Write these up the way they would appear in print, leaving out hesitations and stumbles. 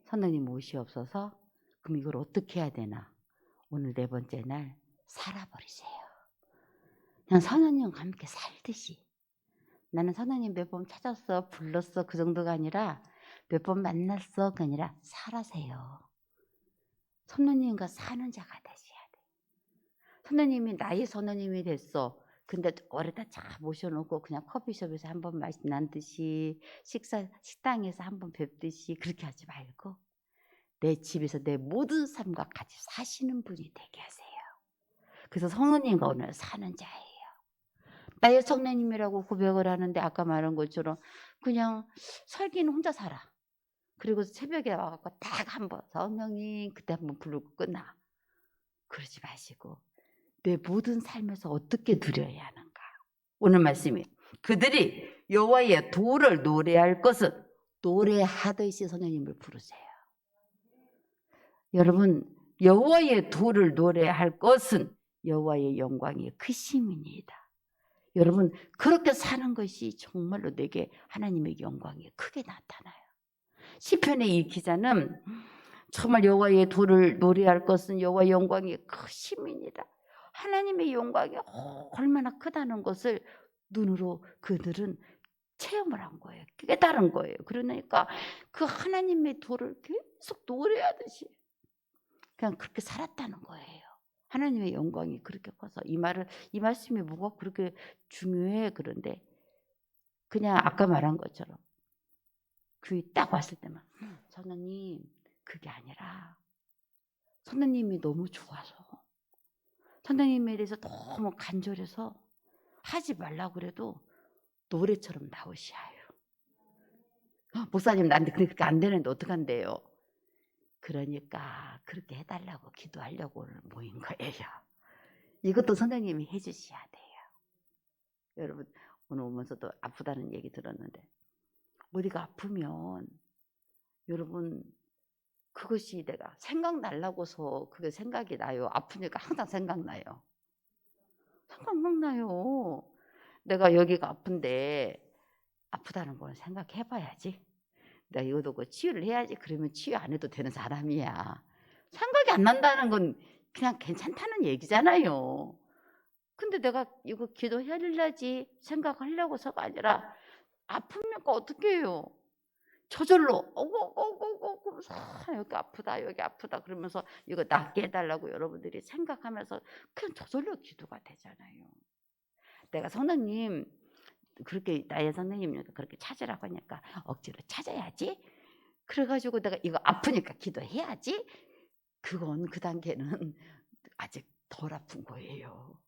선생님 옷이 없어서 그럼 이걸 어떻게 해야 되나? 오늘 네 번째 날 살아버리세요. 그냥 선생님과 함께 살듯이. 나는 선생님 몇 번 찾았어, 불렀어 그 정도가 아니라 몇 번 만났어 그 아니라 살아세요. 선생님과 사는 자가 되셔야 돼. 선생님이 나의 선생님이 됐어. 근데 어디다 쫙 모셔놓고 그냥 커피숍에서 한번 만난 듯이 식당에서 한번 뵙듯이 그렇게 하지 말고 내 집에서 내 모든 삶과 같이 사시는 분이 되게 하세요. 그래서 성령님과 오늘 사는 자예요. 나의 성령님이라고 고백을 하는데 아까 말한 것처럼 그냥 살기는 혼자 살아. 그리고 새벽에 와갖고 딱 한번 성령님 그때 한번 부르고 끝나. 그러지 마시고 내 모든 삶에서 어떻게 누려야 하는가. 오늘 말씀이 그들이 여호와의 도를 노래할 것은 노래하듯이 성령님을 부르세요. 여러분 여호와의 도를 노래할 것은 여호와의 영광이 크심이니이다. 여러분 그렇게 사는 것이 정말로 내게 하나님의 영광이 크게 나타나요. 시편의 이 기자는 정말 여호와의 도를 노래할 것은 여호와의 영광이 크심이니이다. 하나님의 영광이 얼마나 크다는 것을 눈으로 그들은 체험을 한 거예요. 깨달은 거예요. 그러니까 그 하나님의 도를 계속 노래하듯이 그냥 그렇게 살았다는 거예요. 하나님의 영광이 그렇게 커서 이 말씀이 뭐가 그렇게 중요해. 그런데 그냥 아까 말한 것처럼 귀 딱 왔을 때만 선생님 그게 아니라 선생님이 너무 좋아서 선생님에 대해서 너무 간절해서 하지 말라고 그래도 노래처럼 나오셔요. 목사님 나한테 그렇게 안 되는데 어떡한대요. 그러니까 그렇게 해달라고 기도하려고 오늘 모인 거예요. 이것도 선생님이 해주셔야 돼요. 여러분 오늘 오면서도 아프다는 얘기 들었는데 어디가 아프면 여러분 그것이 내가 생각나려고서 그게 생각이 나요. 아프니까 항상 생각나요. 생각나요. 내가 여기가 아픈데 아프다는 걸 생각해봐야지. 내가 이것도 치유를 해야지. 그러면 치유 안 해도 되는 사람이야. 생각이 안 난다는 건 그냥 괜찮다는 얘기잖아요. 근데 내가 이거 기도해야지 생각하려고서가 아니라 아프니까 어떻게 해요? 저절로 여기 아프다 여기 아프다 그러면서 이거 낫게 해달라고 여러분들이 생각하면서 그냥 저절로 기도가 되잖아요. 내가 선생님 그렇게 나의 선생님이니까 그렇게 찾으라고 하니까 억지로 찾아야지. 그래가지고 내가 이거 아프니까 기도해야지. 그건 그 단계는 아직 덜 아픈 거예요.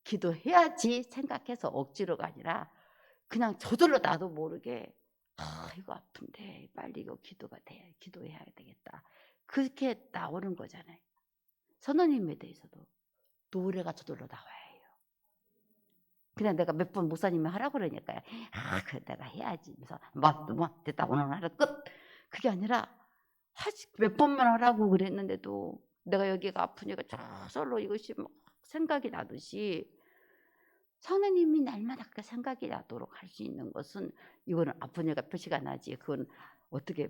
기도해야지 생각해서 억지로가 아니라 그냥 저절로 나도 모르게 이거 아픈데 빨리 이거 기도해야 되겠다. 그렇게 나오는 거잖아요. 선생님에 대해서도 노래가 저절로 나와요. 그냥 내가 몇 번 목사님이 하라고 그러니까 그래 내가 해야지. 그래서 됐다 오늘 하루 끝. 그게 아니라 몇 번만 하라고 그랬는데도 내가 여기가 아프니까 저절로 이것이 막 생각이 나듯이 선생님이 날마다 그렇게 생각이 나도록 할 수 있는 것은 이거는 아프니까 표시가 나지. 그건 어떻게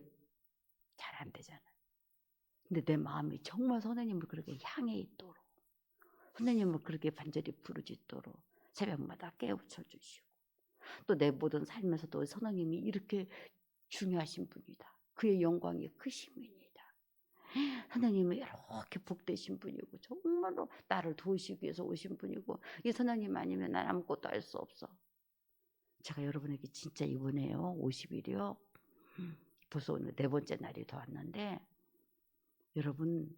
잘 안 되잖아. 근데 내 마음이 정말 선생님을 그렇게 향해 있도록 선생님을 그렇게 간절히 부르짖도록 새벽마다 깨우쳐 주시고 또 내 모든 삶에서도 선생님이 이렇게 중요하신 분이다. 그의 영광이 크심이니다. 선생님은 이렇게 복되신 분이고 정말로 나를 도우시기 위해서 오신 분이고 이 선생님 아니면 난 아무것도 할 수 없어. 제가 여러분에게 진짜 이번에요 50일이요 벌써 오늘 네 번째 날이 더 왔는데 여러분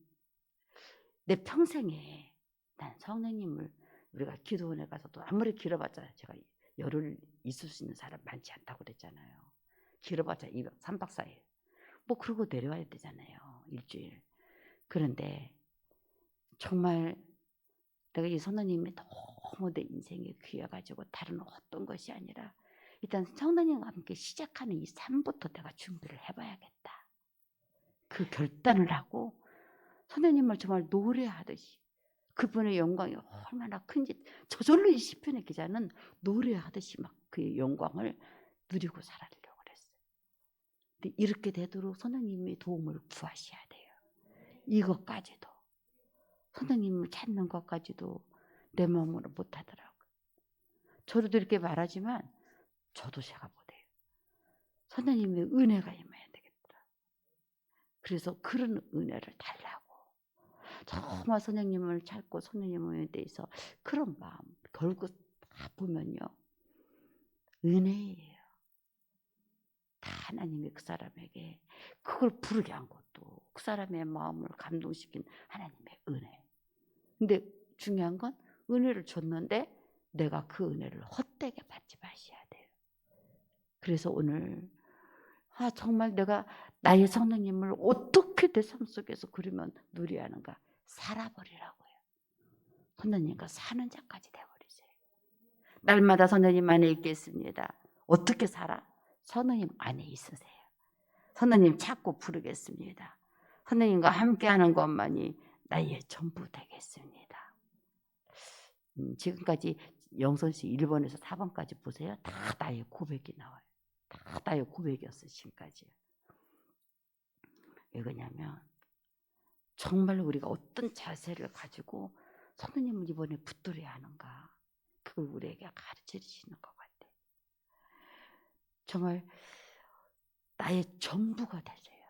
내 평생에 난 성령님을 우리가 기도원에 가서도 아무리 길어봤자 제가 열흘 있을 수 있는 사람 많지 않다고 그랬잖아요. 길어봤자 2박 3박 4일 뭐 그러고 내려와야 되잖아요. 일주일. 그런데 정말 내가 이 선생님이 너무 내 인생에 귀해가지고 다른 어떤 것이 아니라 일단 성령님과 함께 시작하는 이 삶부터 내가 준비를 해봐야겠다. 그 결단을 하고 선생님을 정말 노래하듯이 그분의 영광이 얼마나 큰지 저절로 이 시편의 기자는 노래하듯이 막 그의 영광을 누리고 살아려고 그랬어요. 근데 이렇게 되도록 선생님이 도움을 구하셔야 돼요. 이것까지도 선생님을 찾는 것까지도 내 마음으로 못하더라고요. 저도 이렇게 말하지만 저도 제가 못해요. 선생님의 은혜가 임해야 되겠더라. 그래서 그런 은혜를 달라고. 정말 선생님을 찾고 선생님에 대해서 그런 마음 결국 다 보면요. 은혜예요. 다 하나님이 그 사람에게 그걸 부르게 한 것도 그 사람의 마음을 감동시킨 하나님의 은혜. 근데 중요한 건 은혜를 줬는데 내가 그 은혜를 헛되게 받지 마셔야 돼요. 그래서 오늘 정말 내가 나의 성령님을 어떻게 내 삶 속에서 그러면 누려야 하는가? 살아버리라고요. 선생님과 사는 자까지 되어버리세요. 날마다 선생님 안에 있겠습니다. 어떻게 살아? 선생님 안에 있으세요. 선생님 찾고 부르겠습니다. 선생님과 함께하는 것만이 나의 전부 되겠습니다. 지금까지 영선씨 1번에서 4번까지 보세요. 다 나의 고백이 나와요. 다 나의 고백이었어요. 지금까지. 왜 그러냐면 정말 우리가 어떤 자세를 가지고 선생님을 이번에 붙들어야 하는가, 그걸 우리에게 가르쳐 주시는 것 같아요. 정말 나의 전부가 되세요.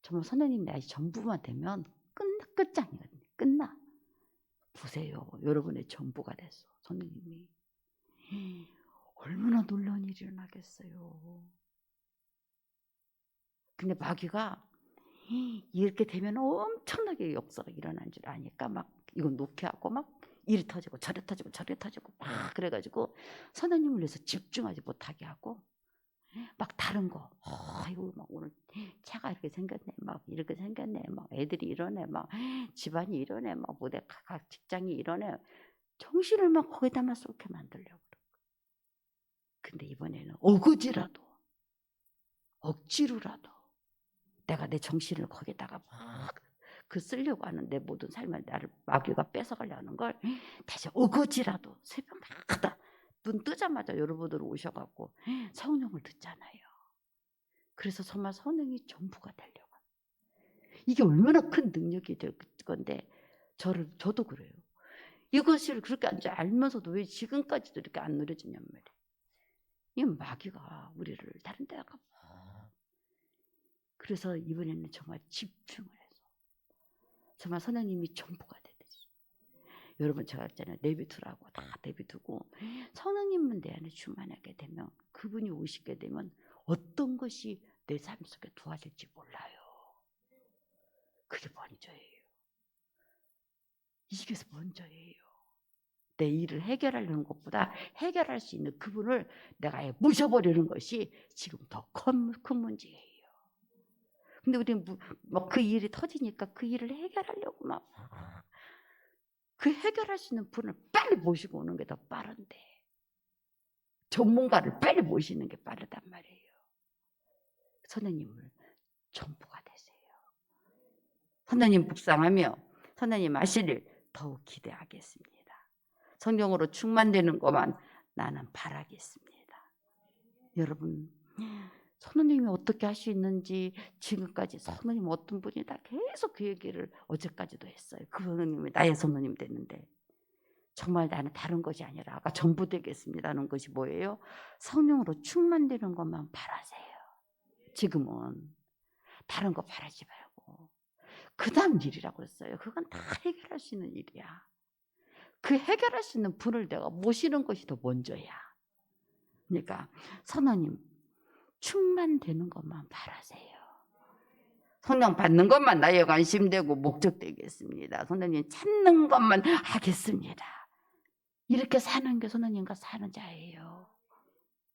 정말 선생님 나의 전부만 되면 끝장이거든요. 끝나. 보세요. 여러분의 전부가 됐어. 선생님이. 얼마나 놀라운 일이 일어나겠어요. 근데 마귀가 이렇게 되면 엄청나게 역사가 일어난 줄 아니까 막 이건 놓게 하고 막 이리 터지고 저리 터지고 저리 터지고 막 그래가지고 선생님을 위해서 집중하지 못하게 하고 막 다른 거 이거 막 오늘 차가 이렇게 생겼네 막 이렇게 생겼네 막 애들이 이러네 막 집안이 이러네 막 무대 각 직장이 이러네 정신을 막 거기다만 쏟게 만들려고 그러고. 근데 이번에는 억지로라도 내가 내 정신을 거기다가 막 그 쓰려고 하는 내 모든 삶을 나를 마귀가 뺏어가려는 걸 다시 어거지라도 새벽마다 눈 뜨자마자 여러분들 오셔갖고 성령을 듣잖아요. 그래서 정말 성령이 전부가 되려고. 이게 얼마나 큰 능력이 될 건데 저도 그래요. 이것을 그렇게 알면서도 왜 지금까지도 이렇게 안 누려지냔 말이에요. 이 마귀가 우리를 다른 데 가고. 그래서 이번에는 정말 집중을 해서 정말 선생님이 전부가 되듯이. 여러분 제가 했잖아요. 내비두라고 다 내비두고 선생님은 내 안에 충만하게 되면 그분이 오시게 되면 어떤 것이 내 삶 속에 도와질지 몰라요. 그게 먼저예요. 이게 먼저예요. 내 일을 해결하려는 것보다 해결할 수 있는 그분을 내가 모셔버리는 것이 지금 더 큰 문제예요. 근데 우리는 뭐 그 일이 터지니까 그 일을 해결하려고 막 그 해결할 수 있는 분을 빨리 모시고 오는 게 더 빠른데 전문가를 빨리 모시는 게 빠르단 말이에요. 선생님을 전부가 되세요. 선생님 묵상하며 선생님 하시를 더욱 기대하겠습니다. 성령으로 충만되는 것만 나는 바라겠습니다. 여러분 선생님이 어떻게 할 수 있는지 지금까지 선생님 어떤 분이다 계속 그 얘기를 어제까지도 했어요. 그 선생님이 나의 선생님 됐는데 정말 나는 다른 것이 아니라 아까 전부 되겠습니다는 것이 뭐예요? 성령으로 충만되는 것만 바라세요. 지금은 다른 거 바라지 말고 그 다음 일이라고 했어요. 그건 다 해결할 수 있는 일이야. 그 해결할 수 있는 분을 내가 모시는 것이 더 먼저야. 그러니까 선생님 충만되는 것만 바라세요. 성령 받는 것만 나의 관심되고 목적 되겠습니다. 선생님 찾는 것만 하겠습니다. 이렇게 사는 게 선생님과 사는 자예요.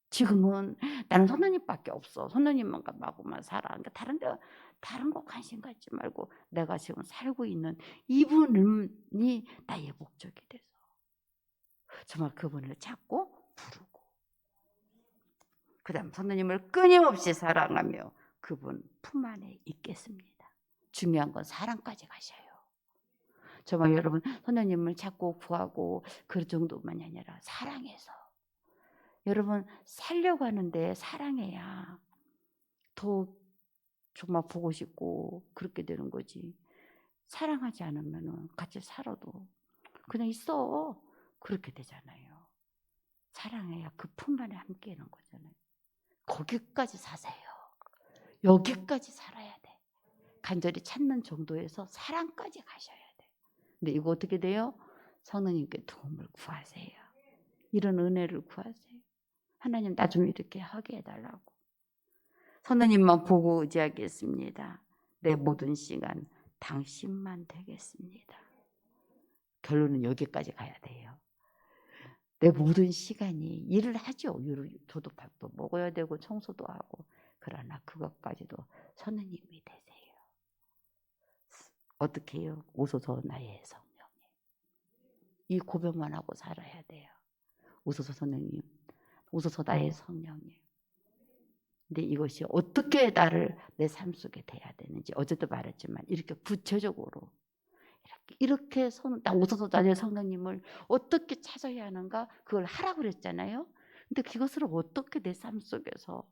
지금은 나는 선생님밖에 없어. 선생님만 마구만 살아. 그러니까 다른 거 관심 갖지 말고 내가 지금 살고 있는 이분이 나의 목적이 돼서 정말 그분을 찾고 부르고 그다음 선생님을 끊임없이 사랑하며 그분 품 안에 있겠습니다. 중요한 건 사랑까지 가셔요. 정말 여러분 선생님을 찾고 구하고 그 정도만이 아니라 사랑해서 여러분 살려고 하는데 사랑해야 더 정말 보고 싶고 그렇게 되는 거지. 사랑하지 않으면 같이 살아도 그냥 있어. 그렇게 되잖아요. 사랑해야 그 품 안에 함께 있는 거잖아요. 거기까지 사세요. 여기까지 살아야 돼. 간절히 찾는 정도에서 사랑까지 가셔야 돼. 근데 이거 어떻게 돼요? 성령님께 도움을 구하세요. 이런 은혜를 구하세요. 하나님 나 좀 이렇게 하게 해달라고. 성령님만 보고 의지하겠습니다. 내 모든 시간 당신만 되겠습니다. 결론은 여기까지 가야 돼요. 내 모든 시간이 일을 하죠. 저도 밥도 먹어야 되고 청소도 하고. 그러나 그것까지도 성령님이 되세요. 어떻게 해요? 오소서 나의 성령님. 이 고백만 하고 살아야 돼요. 오소서 성령님. 오소서 나의 성령님. 근데 이것이 어떻게 나를 내 삶 속에 돼야 되는지 어제도 말했지만 이렇게 구체적으로 이렇게 나 오소서 나의 성령님을 어떻게 찾아야 하는가 그걸 하라고 그랬잖아요. 근데 그것을 어떻게 내 삶 속에서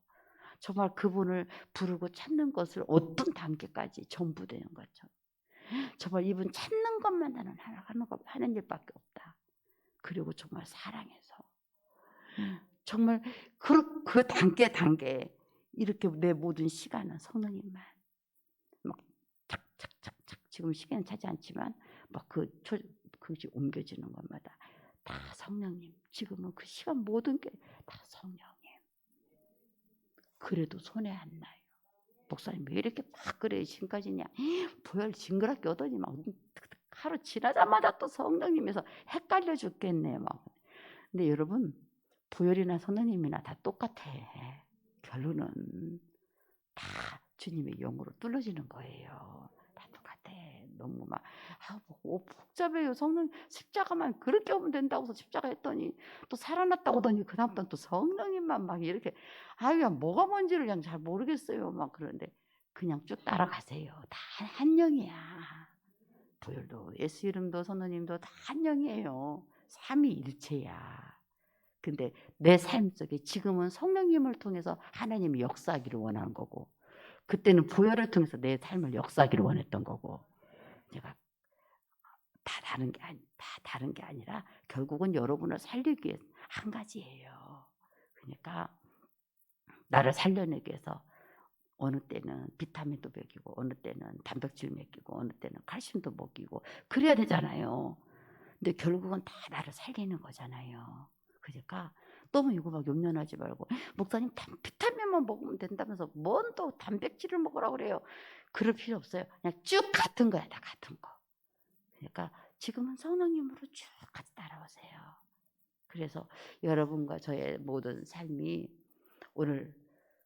정말 그분을 부르고 찾는 것을 어떤 단계까지 전부 되는 거죠. 정말 이분 찾는 것만 나는 하는 일밖에 없다. 그리고 정말 사랑해서 정말 그 단계 이렇게 내 모든 시간은 성령님만 막 착착착착 지금 시간은 차지 않지만 막 그것이 옮겨지는 것마다 다 성령님. 지금은 그 시간 모든 게 다 성령님. 그래도 손해 안 나요. 목사님 왜 이렇게 막 그래 지금까지냐. 보혈 징그럽게 오더니 막 하루 지나자마자 또 성령님에서 헷갈려 죽겠네 막. 근데 여러분 보혈이나 성령님이나 다 똑같아. 결론은 다 주님의 영으로 뚫어지는 거예요. 다 똑같아. 너무 막 복잡해요. 성령 십자가만 그렇게 오면 된다고 해서 십자가 했더니 또 살아났다고 하더니 그 다음부터는 또 성령님만 막 이렇게 그냥 뭐가 뭔지를 그냥 잘 모르겠어요. 막 그런데 그냥 쭉 따라가세요. 다 한 영이야. 보혈도 예수 이름도 성령님도 다 한 영이에요. 삼위일체야. 근데 내 삶 속에 지금은 성령님을 통해서 하나님이 역사하기를 원하는 거고 그때는 보혈을 통해서 내 삶을 역사하기를 원했던 거고 제가 다 다른 게 아니라 결국은 여러분을 살리기 위해 한 가지예요. 그러니까 나를 살려내기 위해서 어느 때는 비타민도 먹이고 어느 때는 단백질 먹이고 어느 때는 칼슘도 먹이고 그래야 되잖아요. 근데 결국은 다 나를 살리는 거잖아요. 그러니까 너무 이거 막 염려하지 말고 목사님 비타민만 먹으면 된다면서 뭔 또 단백질을 먹으라고 그래요. 그럴 필요 없어요. 그냥 쭉 같은 거야. 다 같은 거. 그러니까 지금은 성령님으로 쭉 같이 따라오세요. 그래서 여러분과 저의 모든 삶이 오늘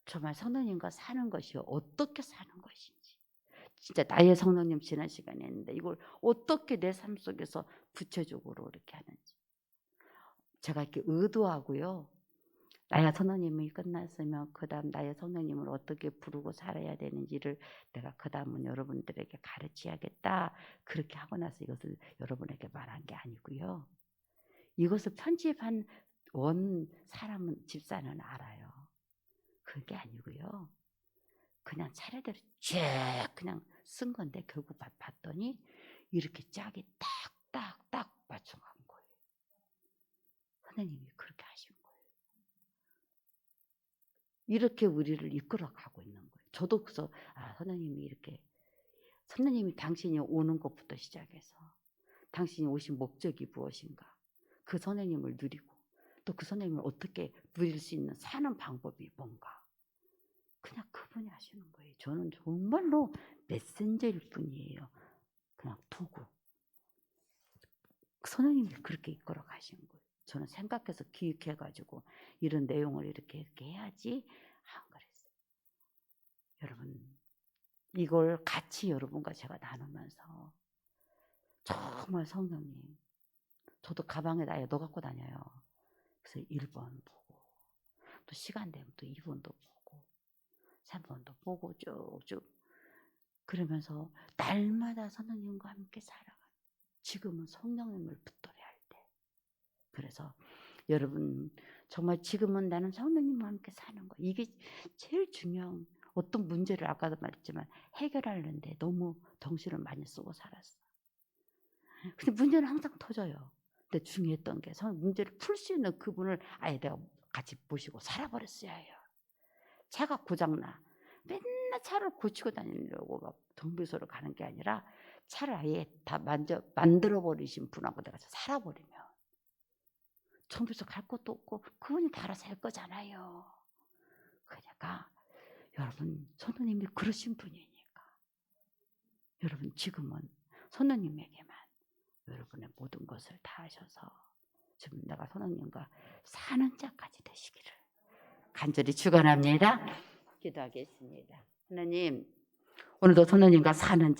정말 성령님과 사는 것이 어떻게 사는 것인지 진짜 나의 성령님 지난 시간에 했는데 이걸 어떻게 내 삶 속에서 구체적으로 이렇게 하는지 제가 이렇게 의도하고요. 나의 성령님이 끝났으면 그 다음 나의 성령님을 어떻게 부르고 살아야 되는지를 내가 그 다음은 여러분들에게 가르쳐야겠다. 그렇게 하고 나서 이것을 여러분에게 말한 게 아니고요. 이것을 편집한 사람은 집사는 알아요. 그게 아니고요. 그냥 차례대로 쭉 그냥 쓴 건데 결국 봤더니 이렇게 짝이 딱딱딱 맞춰간 거예요. 하나님이 그렇게 하신 거예요. 이렇게 우리를 이끌어가고 있는 거예요. 저도 그래서 선생님이 이렇게 선생님이 당신이 오는 것부터 시작해서 당신이 오신 목적이 무엇인가 그 선생님을 누리고 또 그 선생님을 어떻게 누릴 수 있는 사는 방법이 뭔가 그냥 그분이 하시는 거예요. 저는 정말로 메신저일 뿐이에요. 그냥 도구. 선생님이 그렇게 이끌어 가신 거예요. 저는 생각해서 기획해가지고 이런 내용을 이렇게 해야지 안 그랬어요. 여러분 이걸 같이 여러분과 제가 나누면서 정말 성령님 저도 가방에 넣어 갖고 다녀요. 그래서 1번 보고 또 시간 되면 또 2번도 보고 3번도 보고 쭉쭉 그러면서 날마다 성령님과 함께 살아가는 지금은 성령님을 붙들어야 할 때. 그래서 여러분 정말 지금은 나는 성도님과 함께 사는 거. 이게 제일 중요한. 어떤 문제를 아까도 말했지만 해결하려는데 너무 정신을 많이 쓰고 살았어. 근데 문제는 항상 터져요. 근데 중요했던 게 문제를 풀 수 있는 그분을 아예 내가 같이 모시고 살아버렸어야 해요. 차가 고장나. 맨날 차를 고치고 다니려고 막 정비소로 가는 게 아니라 차를 아예 다 만들어버리신 분하고 내가 살아버리면 정비소 갈 것도 없고 그분이 다 알아서 할 거잖아요. 그러니까 여러분 선우님이 그러신 분이니까 여러분 지금은 선우님에게만 여러분의 모든 것을 다 하셔서 지금 내가 선우님과 사는 자까지 되시기를 간절히 축원합니다. 기도하겠습니다. 하나님 오늘도 선우님과 사는 자